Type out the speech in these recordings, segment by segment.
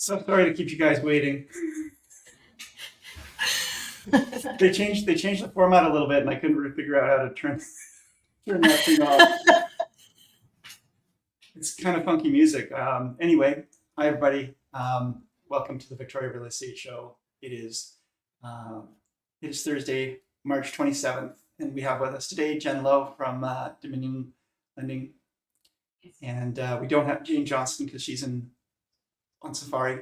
So sorry to keep you guys waiting. They changed the format a little bit, and I couldn't really figure out how to turn that thing off. It's kind of funky music. Anyway, hi everybody. Welcome to the Victoria Real Estate Show. Um, it is Thursday, March 27th, and we have with us today Jen Lowe from Dominion Lending, and we don't have Jane Johnston because she's on safari,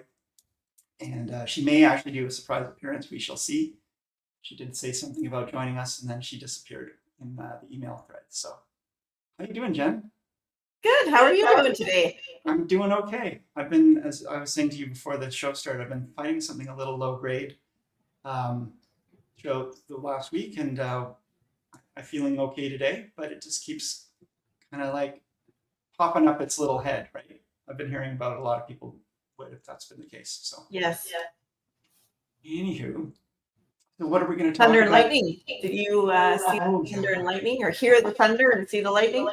and she may actually do a surprise appearance. We shall see. She did say something about joining us, and then she disappeared in the email thread. So, how you doing, Jen? Good. How are you doing today? I'm doing okay. I've been, as I was saying to you before the show started, I've been fighting something a little low grade um, throughout the last week, and I'm feeling okay today. But it just keeps kind of like popping up its little head, right? I've been hearing about it. A lot of people would if that's been the case. So, Yes. anywho, so what are we going to talk Thunder and about? lightning. Did you see Oh, the thunder and lightning, or hear the thunder and see the lightning?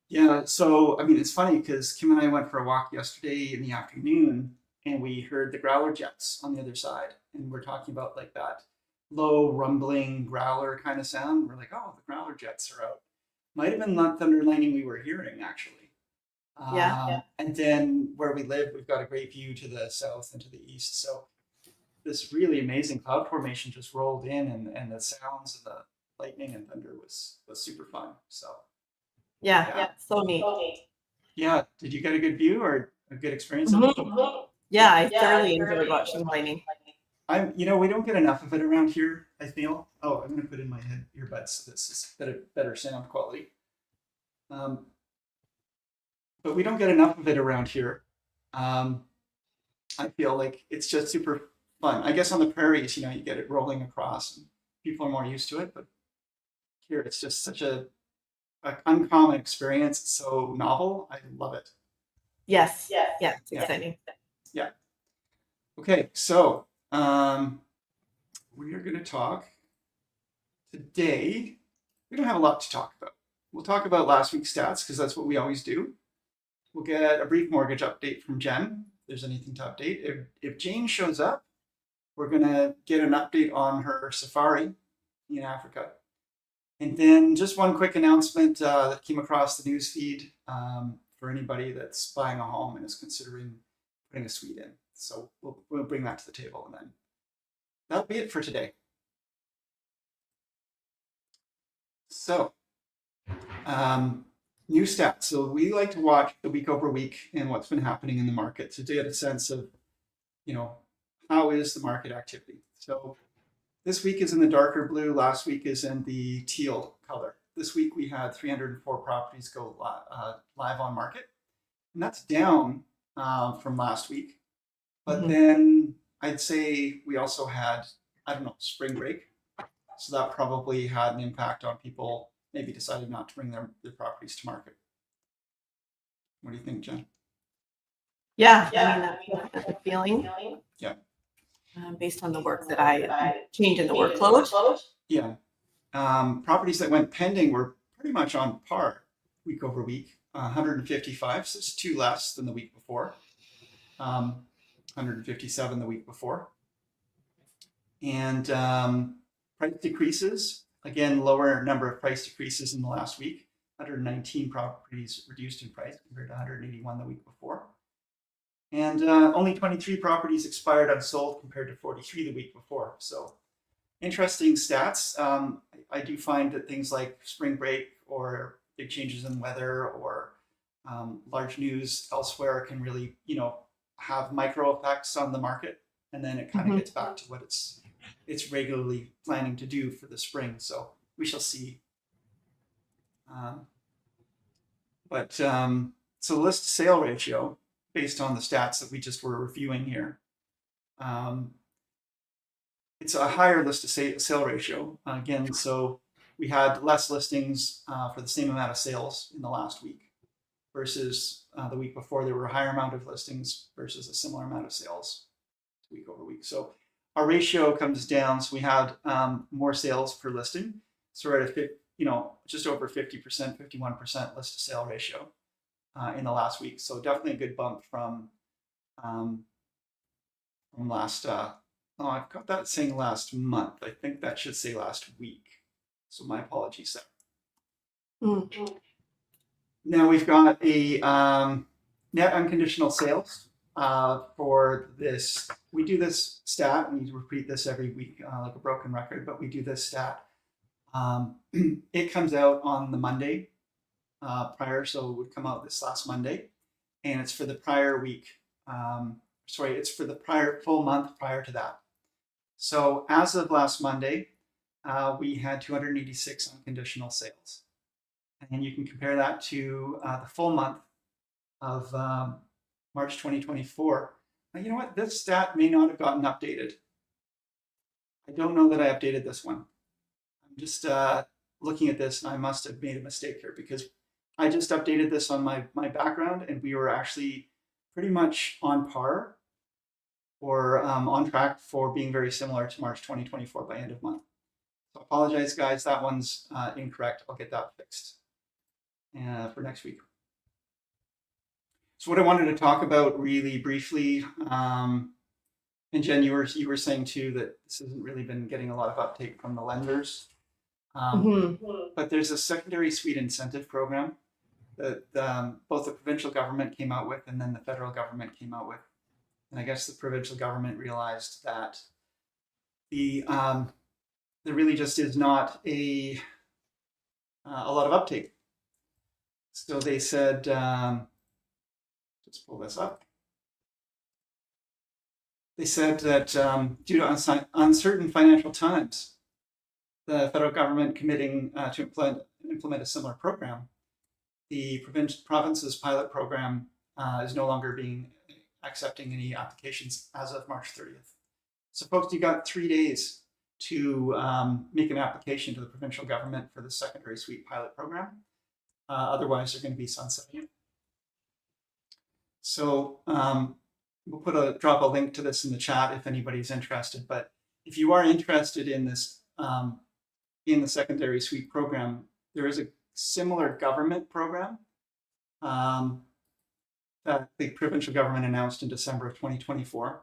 Yeah, so I mean, it's funny because Kim and I went for a walk yesterday in the afternoon, and we heard the growler jets on the other side, and we're talking about like that low rumbling growler kind of sound. We're like, oh, the growler jets are out. Might have been that thunder and lightning we were hearing actually. Yeah. And then where we live, we've got a great view to the south and to the east. So this really amazing cloud formation just rolled in, and the sounds of the lightning and thunder was super fun. So Yeah. So neat. yeah, did you get a good view or a good experience of it? Yeah, I thoroughly enjoyed watching lightning. We don't get enough of it around here, I feel. Oh, I'm gonna put in my head earbuds so this is better sound quality. Um, but we don't get enough of it around here. Um, I feel like it's just super fun. I guess on the prairies, you get it rolling across and people are more used to it, but here it's just such a uncommon experience. It's so novel. I love it. Yes. Yeah. It's exciting. Yeah. Okay, so we are going to talk today. We don't have a lot to talk about. We'll talk about last week's stats because that's what we always do. We'll get a brief mortgage update from Jen. If there's anything to update. If Jane shows up, we're going to get an update on her safari in Africa. And then just one quick announcement that came across the news feed for anybody that's buying a home and is considering putting a suite in. So we'll bring that to the table, and then that'll be it for today. So new stats. So we like to watch the week over week and what's been happening in the market to get a sense of, how is the market activity. So this week is in the darker blue. Last week is in the teal color. This week we had 304 properties go live on market, and that's down from last week. But then I'd say we also had, spring break. So that probably had an impact on people maybe deciding not to bring their properties to market. What do you think, Jen? Yeah. That's a feeling. Yeah. Based on the work that I changed in the workload. Yeah. Properties that went pending were pretty much on par week over week, 155. So it's 2 less than the week before. 157 the week before. And price decreases, again, lower number of price decreases in the last week. 119 properties reduced in price compared to 181 the week before. And only 23 properties expired unsold compared to 43 the week before. So interesting stats. I do find that things like spring break or big changes in weather or large news elsewhere can really, have micro effects on the market, and then it kind of gets back to what it's regularly planning to do for the spring. So we shall see. So list to sale ratio, based on the stats that we just were reviewing here, it's a higher list to sale ratio again. So we had less listings for the same amount of sales in the last week versus the week before. There were a higher amount of listings versus a similar amount of sales week over week. So our ratio comes down. So we had more sales per listing. So we're at just over 50%, 51% list to sale ratio in the last week. So definitely a good bump from from last, I've got that saying last month. I think that should say last week. So my apologies there. Mm. Now we've got a net unconditional sales for this. We do this stat, we repeat this every week like a broken record, but we do this stat. It comes out on the Monday prior, so it would come out this last Monday, and it's for the prior week. It's for the prior full month prior to that. So as of last Monday, we had 286 unconditional sales. And you can compare that to the full month of March 2024. Now, you know what? This stat may not have gotten updated. I don't know that I updated this one. I'm just looking at this, and I must have made a mistake here because I just updated this on my background, and we were actually pretty much on par or on track for being very similar to March 2024 by end of month. So I apologize, guys. That one's incorrect. I'll get that fixed for next week. So what I wanted to talk about really briefly, and Jen, you were saying too that this hasn't really been getting a lot of uptake from the lenders. But there's a secondary suite incentive program that both the provincial government came out with and then the federal government came out with. And I guess the provincial government realized that there really just is not a lot of uptake. So they said, let's pull this up. They said that due to uncertain financial times, the federal government committing to implement a similar program, the province's pilot program is no longer accepting any applications as of March 30th. So folks, you got 3 days to make an application to the provincial government for the secondary suite pilot program. Otherwise, they're going to be sunsetting it. So we'll drop a link to this in the chat if anybody's interested. But if you are interested in this, in the secondary suite program, there is a similar government program that the provincial government announced in December of 2024.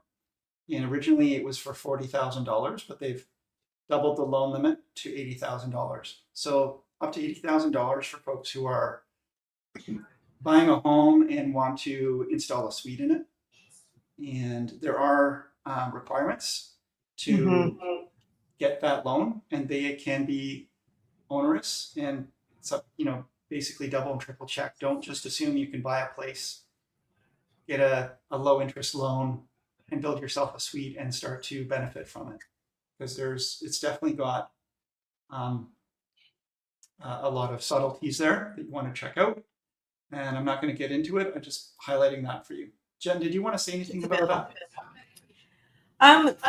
And originally it was for $40,000, but they've doubled the loan limit to $80,000. So up to $80,000 for folks who are buying a home and want to install a suite in it. And there are requirements to get that loan, and they can be onerous and basically double and triple check. Don't just assume you can buy a place, get a low interest loan, and build yourself a suite and start to benefit from it, because it's definitely got a lot of subtleties there that you want to check out. And I'm not going to get into it. I'm just highlighting that for you. Jen, did you want to say anything about that?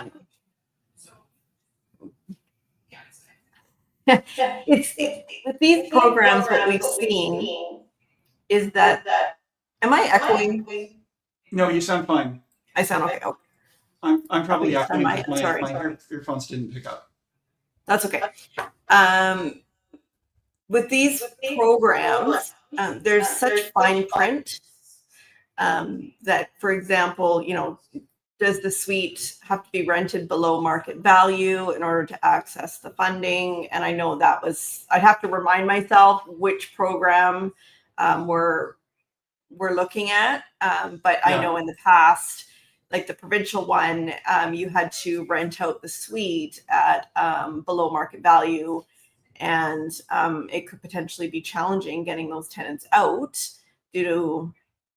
It's with these programs that we've seen is that, am I echoing? No, you sound fine. I sound okay. Oh, I'm probably echoing because sorry. my earphones didn't pick up. that's okay. With these programs, there's such fine print that, for example, does the suite have to be rented below market value in order to access the funding? And I know I'd have to remind myself which program we're looking at. But I know in the past, like the provincial one, you had to rent out the suite at below market value. And it could potentially be challenging getting those tenants out due to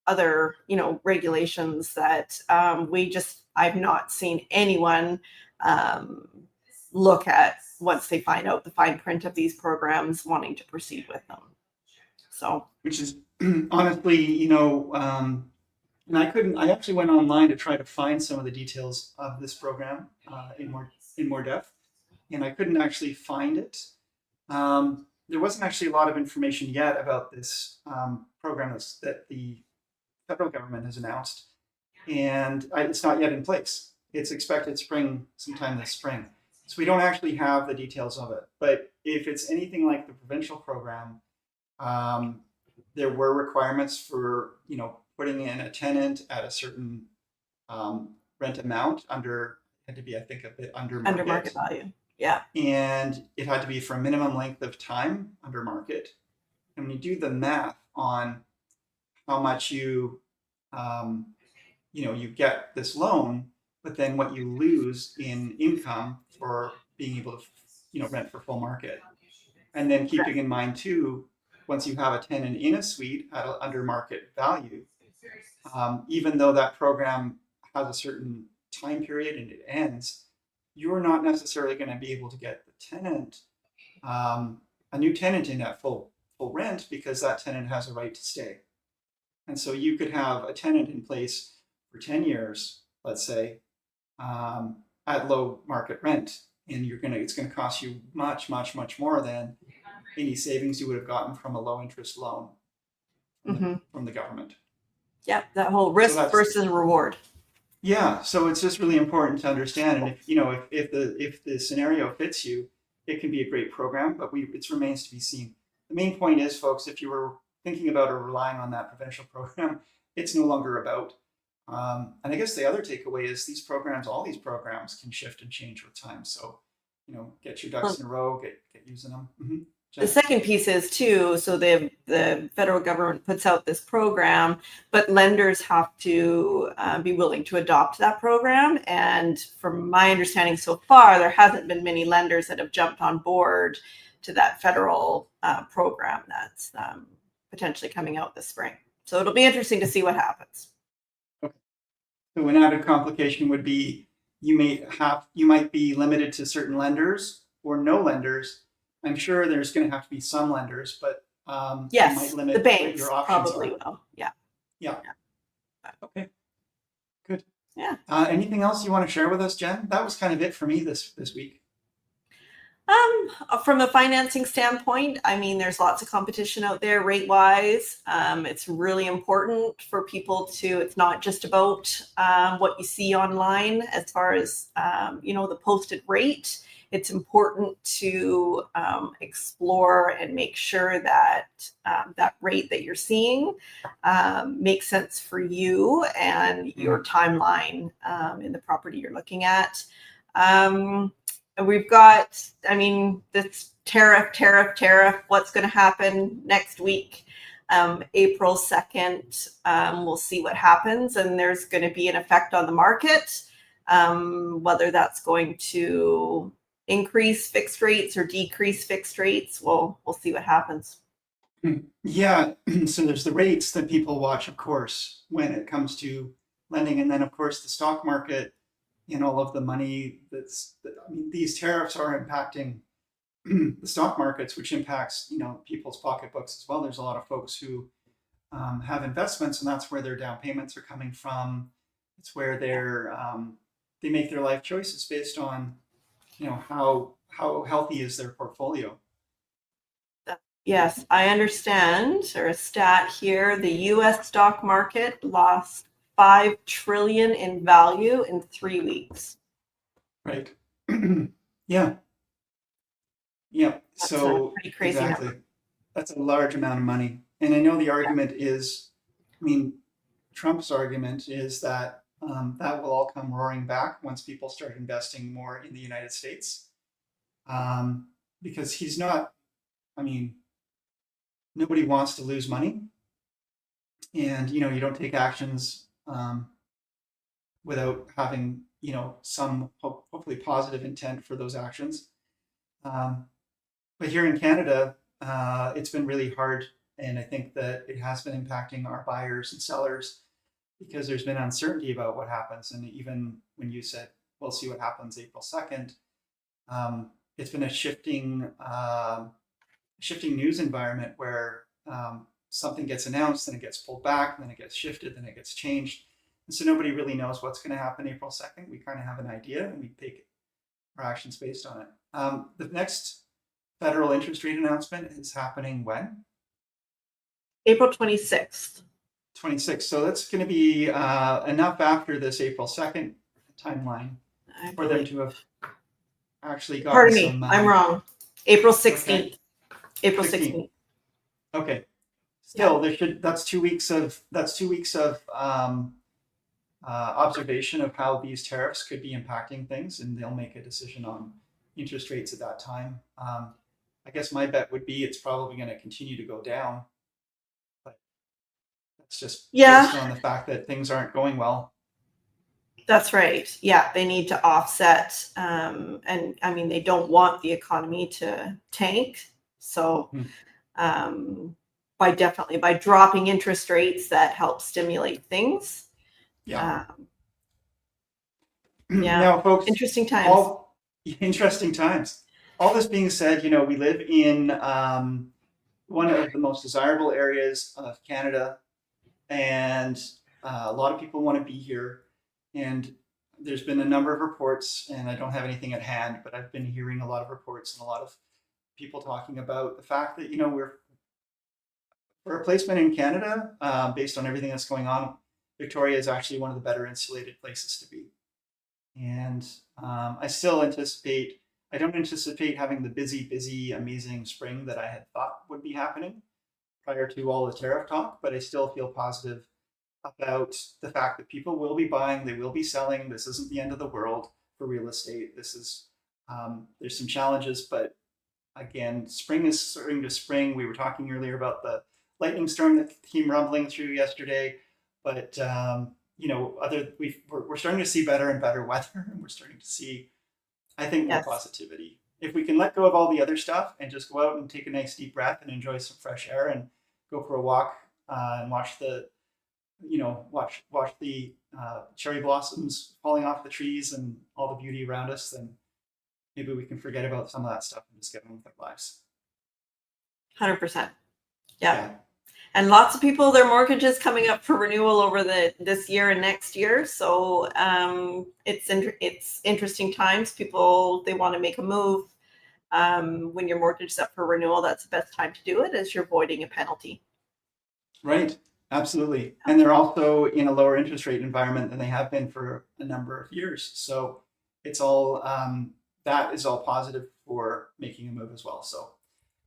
other, regulations that I've not seen anyone look at once they find out the fine print of these programs, wanting to proceed with them. So, which is honestly, and I actually went online to try to find some of the details of this program in more depth, and I couldn't actually find it. There wasn't actually a lot of information yet about this program that the federal government has announced, and it's not yet in place. It's expected sometime this spring. So we don't actually have the details of it. But if it's anything like the provincial program, there were requirements for, putting in a tenant at a certain rent amount had to be, I think, a bit under Under market value. Yeah. And it had to be for a minimum length of time under market. And when you do the math on how much you get this loan, but then what you lose in income for being able to, rent for full market. And then keeping in mind too, once you have a tenant in a suite at under market value, even though that program has a certain time period and it ends, you're not necessarily going to be able to get the tenant, a new tenant in at full rent, because that tenant has a right to stay. And so you could have a tenant in place for 10 years, let's say, at low market rent, and it's going to cost you much, much, much more than any savings you would have gotten from a low interest loan from the government. Yeah, that whole risk versus reward. Yeah, so it's just really important to understand, and if the scenario fits you, it can be a great program, but it remains to be seen. The main point is, folks, if you were thinking about or relying on that provincial program, it's no longer about. And I guess the other takeaway is all these programs can shift and change with time. So, get your ducks in a row, get using them. Mm-hmm. The second piece is too, so the federal government puts out this program, but lenders have to be willing to adopt that program. And from my understanding so far, there hasn't been many lenders that have jumped on board to that federal program that's potentially coming out this spring. So it'll be interesting to see what happens. Okay. So an added complication would be you might be limited to certain lenders or no lenders. I'm sure there's going to have to be some lenders, but yes, might limit the banks your options probably are. will. Yeah. Okay. Good. Yeah. Anything else you want to share with us, Jen? That was kind of it for me this week. From a financing standpoint, I mean, there's lots of competition out there rate wise. It's really important for people it's not just about what you see online as far as, the posted rate. It's important to explore and make sure that that rate that you're seeing makes sense for you and your timeline in the property you're looking at. We've got, this tariff, what's going to happen next week, April 2nd, we'll see what happens, and there's going to be an effect on the market, whether that's going to increase fixed rates or decrease fixed rates. We'll see what happens. Yeah, so there's the rates that people watch, of course, when it comes to lending, and then of course the stock market and all of the money these tariffs are impacting the stock markets, which impacts people's pocketbooks as well. There's a lot of folks who have investments, and that's where their down payments are coming from. It's where they make their life choices based on how healthy is their portfolio. Yes, I understand. There's a stat here. The U.S. stock market lost $5 trillion in value in 3 weeks. Right. Yeah. That's so a pretty crazy exactly, number. That's a large amount of money. And I know the argument is, Trump's argument is that that will all come roaring back once people start investing more in the United States, because he's not. Nobody wants to lose money, and you don't take actions without having some hopefully positive intent for those actions. But here in Canada, it's been really hard, and I think that it has been impacting our buyers and sellers because there's been uncertainty about what happens. And even when you said, we'll see what happens April 2nd, it's been a shifting news environment where something gets announced, then it gets pulled back, then it gets shifted, then it gets changed. And so nobody really knows what's going to happen April 2nd. We kind of have an idea, and we take our actions based on it. The next federal interest rate announcement is happening when? April 26th. 26th. So that's going to be enough after this April 2nd timeline for them to have actually gotten Pardon me, some, I'm wrong. April 16th. Okay. April 16th. 16th. Okay. Still, that's 2 weeks of observation of how these tariffs could be impacting things, and they'll make a decision on interest rates at that time. I guess my bet would be it's probably going to continue to go down, but that's just Yeah. based on the fact that things aren't going well. That's right. Yeah, they need to offset, and I mean, they don't want the economy to tank. So, by dropping interest rates, that helps stimulate things. Yeah. Yeah. Now, folks, Interesting times. Interesting times. All this being said, we live in one of the most desirable areas of Canada, and a lot of people want to be here. And there's been a number of reports, and I don't have anything at hand, but I've been hearing a lot of reports and a lot of people talking about the fact that for a placement in Canada, based on everything that's going on, Victoria is actually one of the better insulated places to be. And I don't anticipate having the busy, amazing spring that I had thought would be happening prior to all the tariff talk, but I still feel positive about the fact that people will be buying, they will be selling. This isn't the end of the world for real estate. There's some challenges, but again, spring is starting to spring. We were talking earlier about the lightning storm that came rumbling through yesterday, but we're starting to see better and better weather, and we're starting to see, I think, more positivity. If we can let go of all the other stuff and just go out and take a nice deep breath and enjoy some fresh air and go for a walk and watch the cherry blossoms falling off the trees and all the beauty around us, then maybe we can forget about some of that stuff and just get on with our lives. 100%. Yeah. And lots of people, their mortgages coming up for renewal over this year and next year. So it's interesting times. People, they want to make a move. When your mortgage is up for renewal, that's the best time to do it, as you're avoiding a penalty. Right. Absolutely. And they're also in a lower interest rate environment than they have been for a number of years. So it's all, that is all positive for making a move as well. So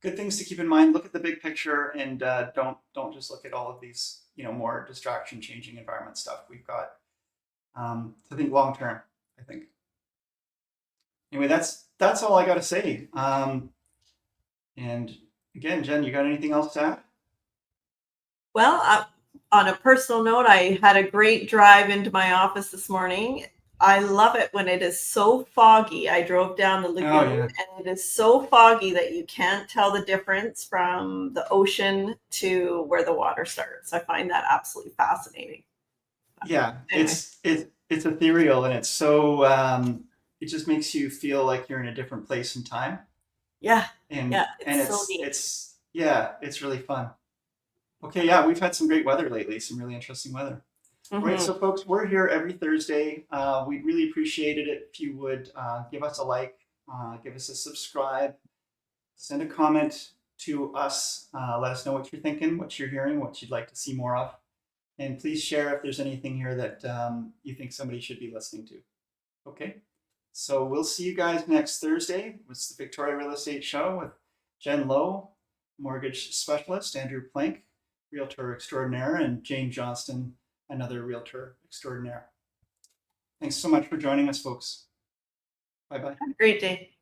good things to keep in mind. Look at the big picture, and don't just look at all of these, more distraction changing environment stuff. We've got to think long term, I think. Anyway, that's all I got to say. And again, Jen, you got anything else to add? Well, on a personal note, I had a great drive into my office this morning. I love it when it is so foggy. I drove down the lagoon, and it is so foggy that you can't tell the difference from the ocean to where the water starts. I find that absolutely fascinating. Yeah, anyway. It's ethereal, and it's so it just makes you feel like you're in a different place and time. Yeah, it's so neat. It's really fun. Okay, yeah, we've had some great weather lately, some really interesting weather. All right, so folks, we're here every Thursday. We'd really appreciate it if you would give us a like, give us a subscribe, send a comment to us, let us know what you're thinking, what you're hearing, what you'd like to see more of. And please share if there's anything here that you think somebody should be listening to. Okay, so we'll see you guys next Thursday. It's the Victoria Real Estate Show with Jen Lowe, mortgage specialist, Andrew Plank, realtor extraordinaire, and Jane Johnston, another realtor extraordinaire. Thanks so much for joining us, folks. Bye-bye. Have a great day.